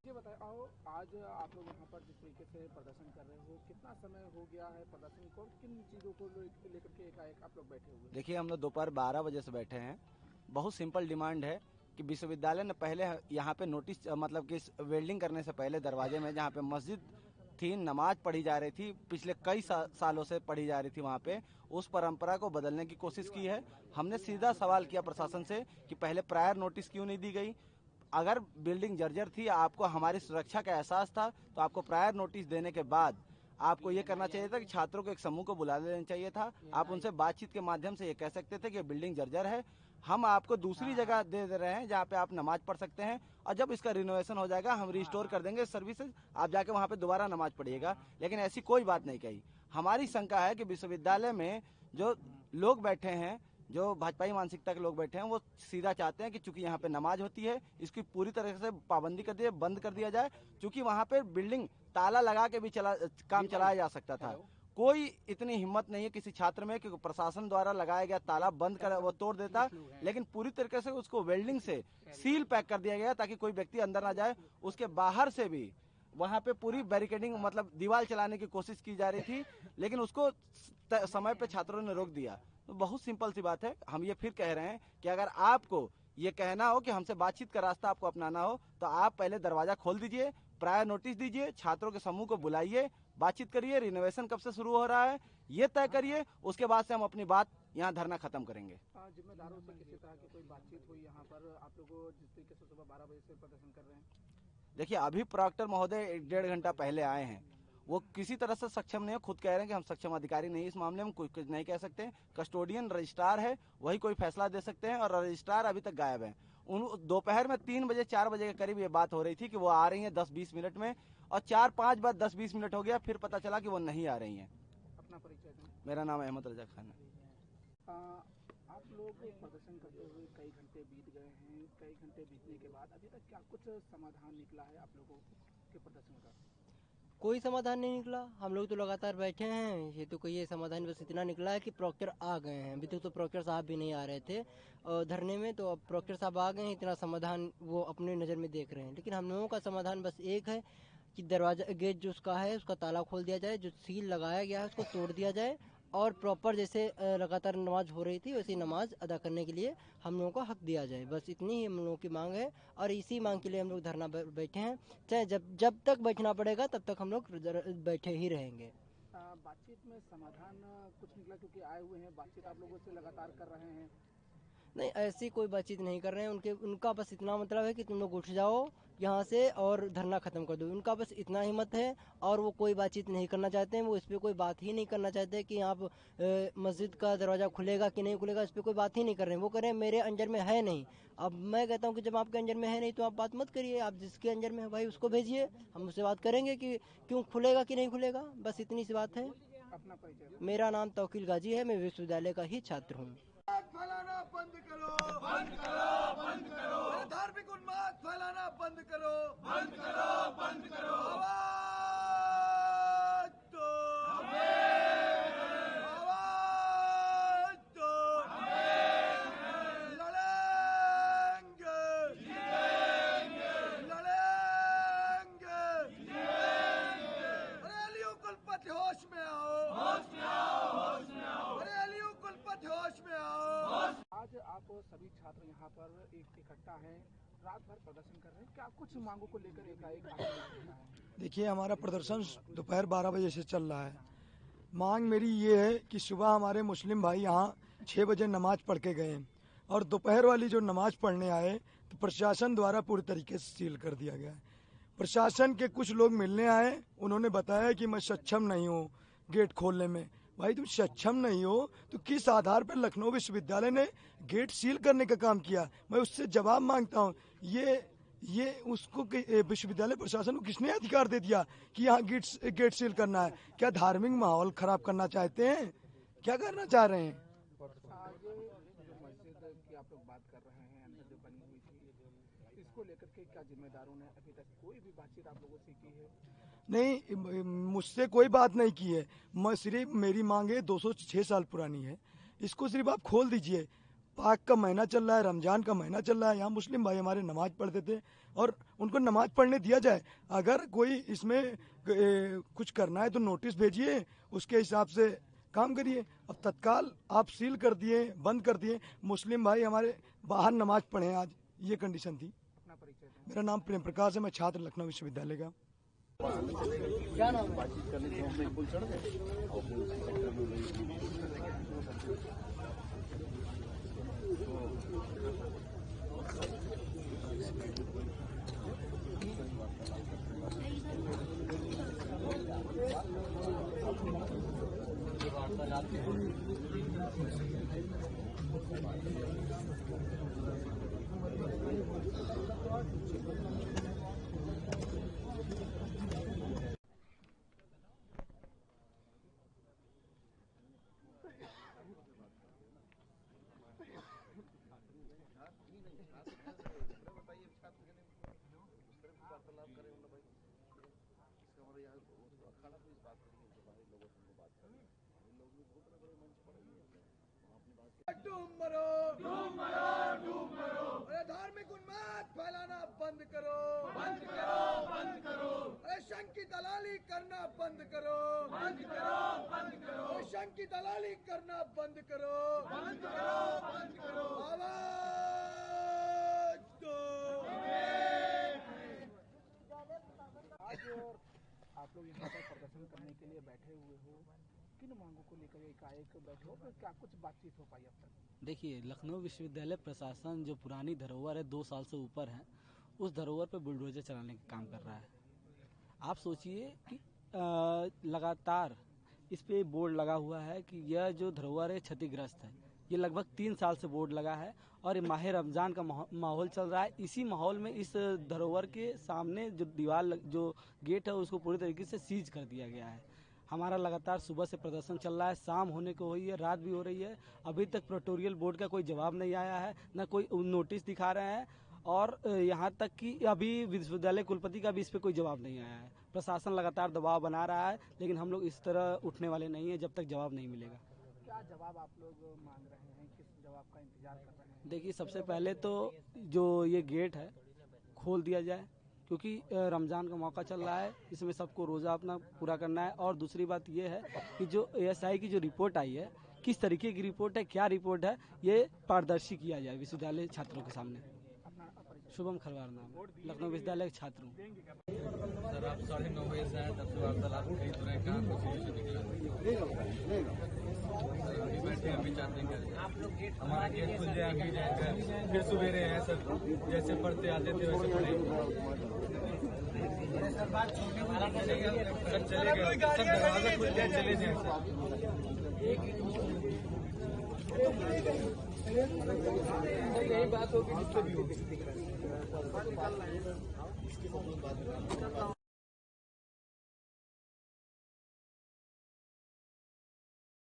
ये बताएं, आओ आज आप लोग यहाँ पर जिस तरीके से प्रदर्शन कर रहे हो, कितना समय हो गया है प्रदर्शन को, किन चीज़ों को लेकर के एकाएक आप लोग बैठे हुए? देखिए, हम लोग दोपहर 12 बजे से बैठे हैं। बहुत सिंपल डिमांड है कि विश्वविद्यालय ने पहले यहाँ पे नोटिस मतलब कि वेल्डिंग करने से पहले दरवाजे में जहाँ पे मस्जिद थी, नमाज पढ़ी जा रही थी, पिछले कई सालों से पढ़ी जा रही थी, वहाँ पे उस परंपरा को बदलने की कोशिश की है। हमने सीधा सवाल किया प्रशासन से कि पहले प्रायर नोटिस क्यों नहीं दी गई। अगर बिल्डिंग जर्जर थी, आपको हमारी सुरक्षा का एहसास था, तो आपको प्रायर नोटिस देने के बाद आपको ये करना चाहिए था कि छात्रों को एक समूह को बुला लेना चाहिए था। आप उनसे बातचीत के माध्यम से ये कह सकते थे कि बिल्डिंग जर्जर है, हम आपको दूसरी जगह दे रहे हैं जहाँ पे आप नमाज पढ़ सकते हैं, और जब इसका रिनोवेशन हो जाएगा हम रिस्टोर कर देंगे सर्विसेज, आप जाके वहाँ पे दोबारा नमाज पढ़िएगा। लेकिन ऐसी कोई बात नहीं कही। हमारी शंका है कि विश्वविद्यालय में जो लोग बैठे हैं, जो भाजपाई मानसिकता के लोग बैठे हैं, वो सीधा चाहते हैं कि चूंकि यहाँ पे नमाज होती है, इसकी पूरी तरह से पाबंदी कर दिए, बंद कर दिया जाए। चूंकि वहाँ पे बिल्डिंग ताला लगा के भी काम चलाया जा सकता था। कोई इतनी हिम्मत नहीं है किसी छात्र में कि प्रशासन द्वारा लगाया गया ताला बंद कर वो तोड़ देता, लेकिन पूरी तरीके से उसको वेल्डिंग से सील पैक कर दिया गया ताकि कोई व्यक्ति अंदर ना जाए। उसके बाहर से भी वहाँ पे पूरी बैरिकेडिंग मतलब दीवार चलाने की कोशिश की जा रही थी, लेकिन उसको समय पे छात्रों ने रोक दिया। तो बहुत सिंपल सी बात है। हम ये फिर कह रहे हैं कि अगर आपको ये कहना हो कि हमसे बातचीत का रास्ता आपको अपनाना हो, तो आप पहले दरवाजा खोल दीजिए, प्रायर नोटिस दीजिए, छात्रों के समूह को बुलाइए, बातचीत करिए, रिनोवेशन कब से शुरू हो रहा है ये तय करिए, उसके बाद से हम अपनी बात यहाँ धरना खत्म करेंगे। जिम्मेदारों से किसी तरह की कोई बातचीत हुई यहाँ पर आप लोगों जिस तरीके से सुबह 12 बजे से प्रदर्शन कर रहे हैं? देखिए, अभी प्रॉक्टर महोदय 1.5 घंटा पहले आए हैं, वो किसी तरह से सक्षम नहीं है। खुद कह रहे हैं कि हम सक्षम अधिकारी नहीं, इस मामले में कुछ नहीं कह सकते। कस्टोडियन रजिस्ट्रार है, वही कोई फैसला दे सकते हैं, और रजिस्ट्रार अभी तक गायब है। दोपहर में 3 बजे 4 बजे के करीब ये बात हो रही थी कि वो आ रही है 10-20 मिनट में, और 4-5 बार 10-20 मिनट हो गया, फिर पता चला कि वो नहीं आ रही है। अपना परिचय दें। मेरा नाम अहमद रजा खान है। आप लोग प्रदर्शन करते हुए कई घंटे बीत गए हैं, कई घंटे बीतने के बाद अभी तक क्या कुछ समाधान निकला है आप लोगों के प्रदर्शन का? कोई समाधान नहीं निकला। हम लोग तो लगातार बैठे हैं, ये तो कोई ये समाधान बस इतना निकला है कि प्रॉक्टर आ गए हैं। अभी तक तो प्रॉक्टर साहब भी नहीं आ रहे थे और धरने में, तो अब प्रॉक्टर साहब आ गए हैं, इतना समाधान वो अपने नज़र में देख रहे हैं। लेकिन हम लोगों का समाधान बस एक है कि दरवाजा गेट जो उसका है उसका ताला खोल दिया जाए, जो सील लगाया गया है उसको तोड़ दिया जाए, और प्रॉपर जैसे लगातार नमाज हो रही थी वैसी नमाज अदा करने के लिए हम लोगों को हक दिया जाए। बस इतनी ही हम लोगों की मांग है, और इसी मांग के लिए हम लोग धरना बैठे हैं। चाहे जब तक बैठना पड़ेगा तब तक हम लोग बैठे ही रहेंगे। बातचीत में समाधान कुछ निकला, क्योंकि आए हुए हैं, बातचीत आप लोगों से लगातार कर रहे हैं? नहीं, ऐसी कोई बातचीत नहीं कर रहे हैं। उनका बस इतना मतलब है कि तुम लोग उठ जाओ यहाँ से और धरना खत्म कर दो। उनका बस इतना हिम्मत है, और वो कोई बातचीत नहीं करना चाहते हैं। वो इस पर कोई बात ही नहीं करना चाहते कि आप मस्जिद का दरवाज़ा खुलेगा कि नहीं खुलेगा, इस पर कोई बात ही नहीं कर रहे हैं। वो कह रहे हैं मेरे अंजर में है नहीं। अब मैं कहता हूँ कि जब आपके अंजर में है नहीं तो आप बात मत करिए, आप जिसके अंजर में है भाई उसको भेजिए, हम उससे बात करेंगे कि क्यों खुलेगा कि नहीं खुलेगा। बस इतनी सी बात है। अपना परिचय। मेरा नाम तौकील गाजी है, मैं विश्वविद्यालय का ही छात्र हूँ। फैलाना बंद करो, बंद करो, बंद करो। धार्मिक उन्माद फैलाना बंद करो, बंद करो, बंद करो। आवाज दो, आवाज दो, लड़ेंगे, लड़ेंगे, अरे अलियो कुलपति होश में आओ, होश में आओ, होश में आओ। अरे अलियो कुलपति होश में आओ। आज आप सभी छात्र यहाँ पर इकट्ठा हैं, रात भर प्रदर्शन कर रहे हैं, क्या कुछ मांगों को लेकर एकाएक? देखिए, हमारा प्रदर्शन दोपहर 12 बजे से चल रहा है। मांग मेरी ये है कि सुबह हमारे मुस्लिम भाई यहाँ 6 बजे नमाज पढ़ के गए, और दोपहर वाली जो नमाज पढ़ने आए तो प्रशासन द्वारा पूरी तरीके से सील कर दिया गया है। प्रशासन के कुछ लोग मिलने आए, उन्होंने बताया कि मैं सक्षम नहीं हूँ गेट खोलने में। भाई तुम सक्षम नहीं हो तो किस आधार पर लखनऊ विश्वविद्यालय ने गेट सील करने का काम किया? मैं उससे जवाब मांगता हूँ। ये उसको विश्वविद्यालय प्रशासन को किसने अधिकार दे दिया कि यहाँ गेट सील करना है? क्या धार्मिक माहौल खराब करना चाहते हैं? क्या करना चाह रहे हैं? जो मस्जिद की आप लोग बात कर रहे हैं, अंदर जो बनी हुई थी, इसको लेकर के क्या जिम्मेदारों ने अभी तक कोई भी बातचीत आप लोगों से की है? नहीं, मुझसे कोई बात नहीं की है। मैं सिर्फ मेरी मांग है 206 साल पुरानी है, इसको सिर्फ आप खोल दीजिए। पाक का महीना चल रहा है, रमजान का महीना चल रहा है, यहाँ मुस्लिम भाई हमारे नमाज पढ़ते थे और उनको नमाज पढ़ने दिया जाए। अगर कोई इसमें कुछ करना है तो नोटिस भेजिए, उसके हिसाब से काम करिए। अब तत्काल आप सील कर दिए, बंद कर दिए, मुस्लिम भाई हमारे बाहर नमाज पढ़े आज, ये कंडीशन थी। अपना परिचय दें। मेरा नाम प्रेम प्रकाश है, मैं छात्र लखनऊ विश्वविद्यालय का। क्या नाम है? डूब मरो, डूब मरो, डूब मरो। अरे धार्मिक उन्माद फैलाना बंद करो, बंद करो, बंद करो। अरे शंख की दलाली करना बंद करो, बंद करो, बंद करो। अरे शंख की दलाली करना बंद करो, बंद करो, बंद करो। आवाज दो। आज आप लोग यहाँ पर प्रदर्शन करने के लिए बैठे हुए हो, किन मांगों को लेकर एकाएक बैठे हो, फिर क्या कुछ बातचीत हो पाई अब तक? देखिए, लखनऊ विश्वविद्यालय प्रशासन जो पुरानी धरोहर है 2 साल से ऊपर है, उस धरोहर पर बुलडोजर चलाने का काम कर रहा है। आप सोचिए कि लगातार इस पे बोर्ड लगा हुआ है कि यह जो धरोहर है क्षतिग्रस्त है। ये लगभग 3 साल से बोर्ड लगा है और ये माह रमजान का माहौल चल रहा है। इसी माहौल में इस धरोहर के सामने जो दीवार जो गेट है उसको पूरी तरीके से सीज कर दिया गया है। हमारा लगातार सुबह से प्रदर्शन चल रहा है, शाम होने को हुई है, रात भी हो रही है, अभी तक प्रोटोरियल बोर्ड का कोई जवाब नहीं आया है, न कोई नोटिस दिखा रहे हैं और यहाँ तक कि अभी विश्वविद्यालय कुलपति का भी इस पर कोई जवाब नहीं आया है। प्रशासन लगातार दबाव बना रहा है, लेकिन हम लोग इस तरह उठने वाले नहीं हैं जब तक जवाब नहीं मिलेगा। क्या जवाब आप लोग मांग रहे हैं, किस जवाब का इंतजार कर रहे हैं? देखिए, सबसे पहले तो जो ये गेट है खोल दिया जाए, क्योंकि रमज़ान का मौका चल रहा है, इसमें सबको रोज़ा अपना पूरा करना है। और दूसरी बात ये है कि जो ASI की जो रिपोर्ट आई है, किस तरीके की रिपोर्ट है, क्या रिपोर्ट है, ये पारदर्शी किया जाए विश्वविद्यालय छात्रों के सामने। शुभम खरवार नाम, लखनऊ विश्वविद्यालय के छात्र हूँ। सर, आप 9:30 बजे से हैं, तब से वार्तालाप कई तरह का अभी बैठे, अभी चाहते हैं हमारा गेट खुल जाए, अभी जाएगा, फिर सवेरे हैं सर, जैसे पढ़ते आते थे वैसे पढ़ेंगे। सर चले गए, सब दरवाजा खुल जाए चले जाए यही बात होगी जिससे भी